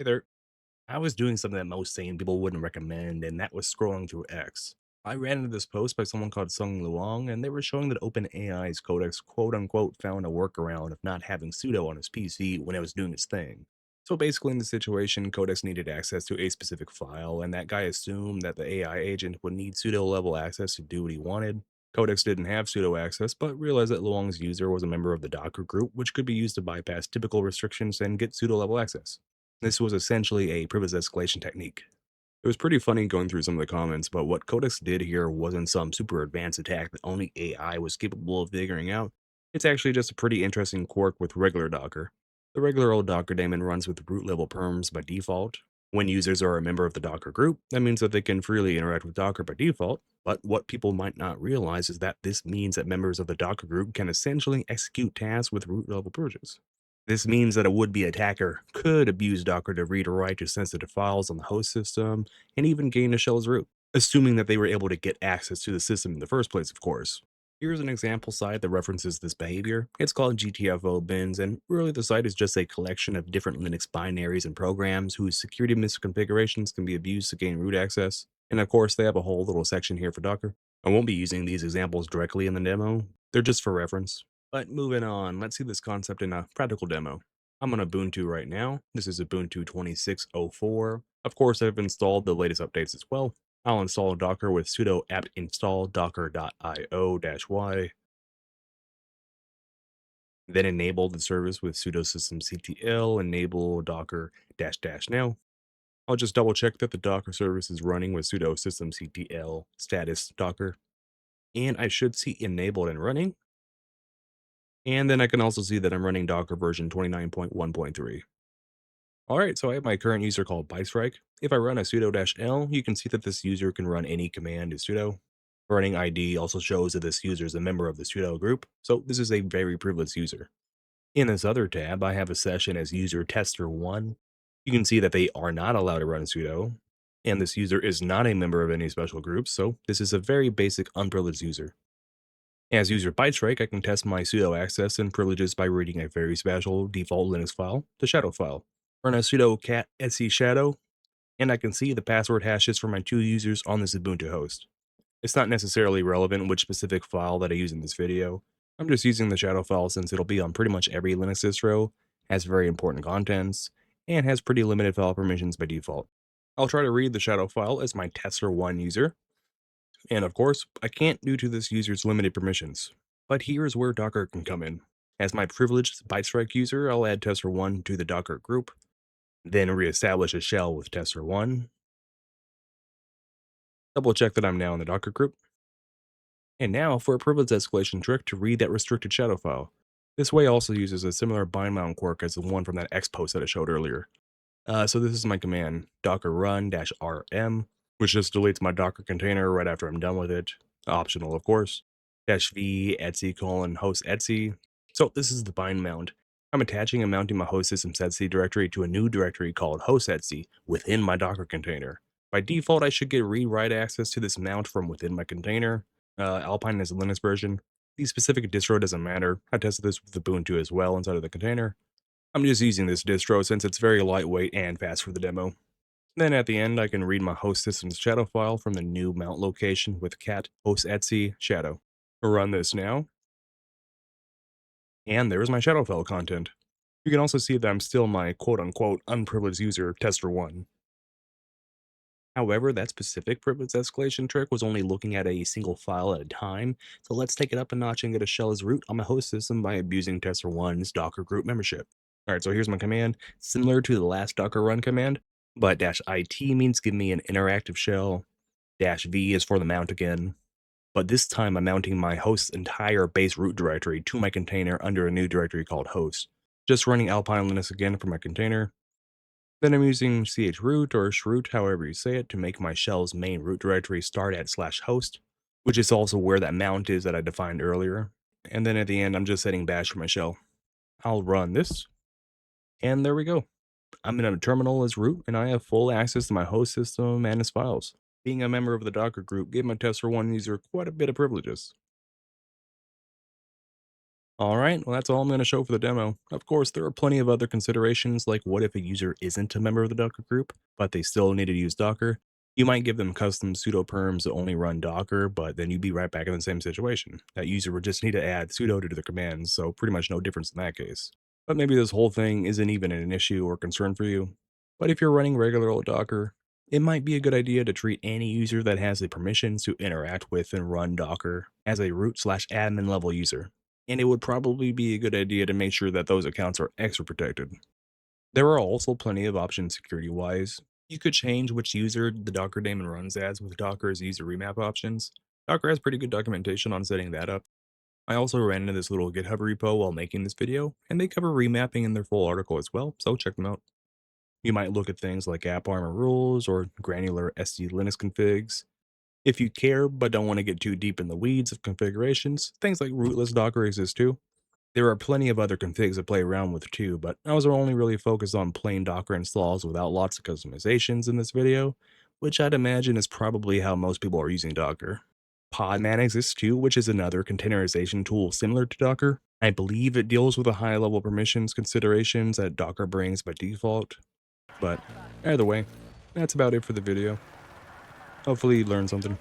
Hey there. I was doing something that most sane people wouldn't recommend, and that was scrolling through X. I ran into this post by someone called Sung Luong, and they were showing that OpenAI's Codex quote unquote found a workaround of not having sudo on his PC when it was doing its thing. So basically, in the situation, Codex needed access to a specific file, and that guy assumed that the AI agent would need sudo level access to do what he wanted. Codex didn't have sudo access, but realized that Luong's user was a member of the Docker group, which could be used to bypass typical restrictions and get sudo level access. This was essentially a privilege escalation technique. It was pretty funny going through some of the comments, but what Codex did here wasn't some super advanced attack that only AI was capable of figuring out. It's actually just a pretty interesting quirk with regular Docker. The regular old Docker daemon runs with root level perms by default. When users are a member of the Docker group, that means that they can freely interact with Docker by default, but what people might not realize is that this means that members of the Docker group can essentially execute tasks with root level privileges. This means that a would-be attacker could abuse Docker to read or write to sensitive files on the host system and even gain a shell's root, assuming that they were able to get access to the system in the first place, of course. Here's an example site that references this behavior. It's called GTFO bins, and really the site is just a collection of different Linux binaries and programs whose security misconfigurations can be abused to gain root access. And of course, they have a whole little section here for Docker. I won't be using these examples directly in the demo, they're just for reference. But moving on, let's see this concept in a practical demo. I'm on Ubuntu right now. This is Ubuntu 26.04. Of course, I've installed the latest updates as well. I'll install Docker with sudo apt install docker.io-y, then enable the service with sudo systemctl enable docker dash dash now. I'll just double check that the Docker service is running with sudo systemctl status docker, and I should see enabled and running. And then I can also see that I'm running Docker version 29.1.3. Alright, so I have my current user called Bystrike. If I run a sudo-l, you can see that this user can run any command in sudo. Running ID also shows that this user is a member of the sudo group, so this is a very privileged user. In this other tab, I have a session as user tester1. You can see that they are not allowed to run sudo, and this user is not a member of any special groups, so this is a very basic unprivileged user. As user bytestrike, I can test my sudo access and privileges by reading a very special default Linux file, the shadow file. Run a sudo cat etc shadow, and I can see the password hashes for my two users on this Ubuntu host. It's not necessarily relevant which specific file that I use in this video. I'm just using the shadow file since it'll be on pretty much every Linux distro, has very important contents, and has pretty limited file permissions by default. I'll try to read the shadow file as my tester1 user, and of course, I can't due to this user's limited permissions. But here's where Docker can come in. As my privileged Bytestrike user, I'll add tester1 to the Docker group, then reestablish a shell with tester1, double check that I'm now in the Docker group, and now for a privilege escalation trick to read that restricted shadow file. This way also uses a similar bind mount quirk as the one from that X post that I showed earlier. So this is my command, docker run-rm, which just deletes my Docker container right after I'm done with it. Optional, of course. -v etc colon host etc. So this is the bind mount. I'm attaching and mounting my host system's etc directory to a new directory called host etc within my Docker container. By default, I should get read-write access to this mount from within my container. Alpine is a Linux version. The specific distro doesn't matter. I tested this with Ubuntu as well inside of the container. I'm just using this distro since it's very lightweight and fast for the demo. Then at the end, I can read my host system's shadow file from the new mount location with cat host etc shadow. Run this now, and there's my shadow file content. You can also see that I'm still my quote-unquote unprivileged user tester1. However, that specific privilege escalation trick was only looking at a single file at a time, so let's take it up a notch and get a shell as root on my host system by abusing tester1's Docker group membership. Alright, so here's my command, similar to the last Docker run command, but -it means give me an interactive shell, -v is for the mount again, but this time I'm mounting my host's entire base root directory to my container under a new directory called host. Just running Alpine Linux again for my container, then I'm using chroot or shroot, however you say it, to make my shell's main root directory start at /host, which is also where that mount is that I defined earlier. And then at the end, I'm just setting bash for my shell. I'll run this, and there we go. I'm in a terminal as root, and I have full access to my host system and its files. Being a member of the Docker group gave my tester1 user quite a bit of privileges. Alright, well that's all I'm going to show for the demo. Of course, there are plenty of other considerations, like what if a user isn't a member of the Docker group, but they still need to use Docker? You might give them custom sudo perms that only run Docker, but then you'd be right back in the same situation. That user would just need to add sudo to their commands, so pretty much no difference in that case. But maybe this whole thing isn't even an issue or concern for you. But if you're running regular old Docker, it might be a good idea to treat any user that has the permissions to interact with and run Docker as a root/admin level user, and it would probably be a good idea to make sure that those accounts are extra protected. There are also plenty of options security-wise. You could change which user the Docker daemon runs as with Docker's user remap options. Docker has pretty good documentation on setting that up. I also ran into this little GitHub repo while making this video, and they cover remapping in their full article as well, so check them out. You might look at things like AppArmor rules or granular SD Linux configs. If you care but don't want to get too deep in the weeds of configurations, things like Rootless Docker exist too. There are plenty of other configs to play around with too, but I was only really focused on plain Docker installs without lots of customizations in this video, which I'd imagine is probably how most people are using Docker. Podman exists too, which is another containerization tool similar to Docker. I believe it deals with the high level permissions considerations that Docker brings by default, but either way, that's about it for the video. Hopefully you learned something.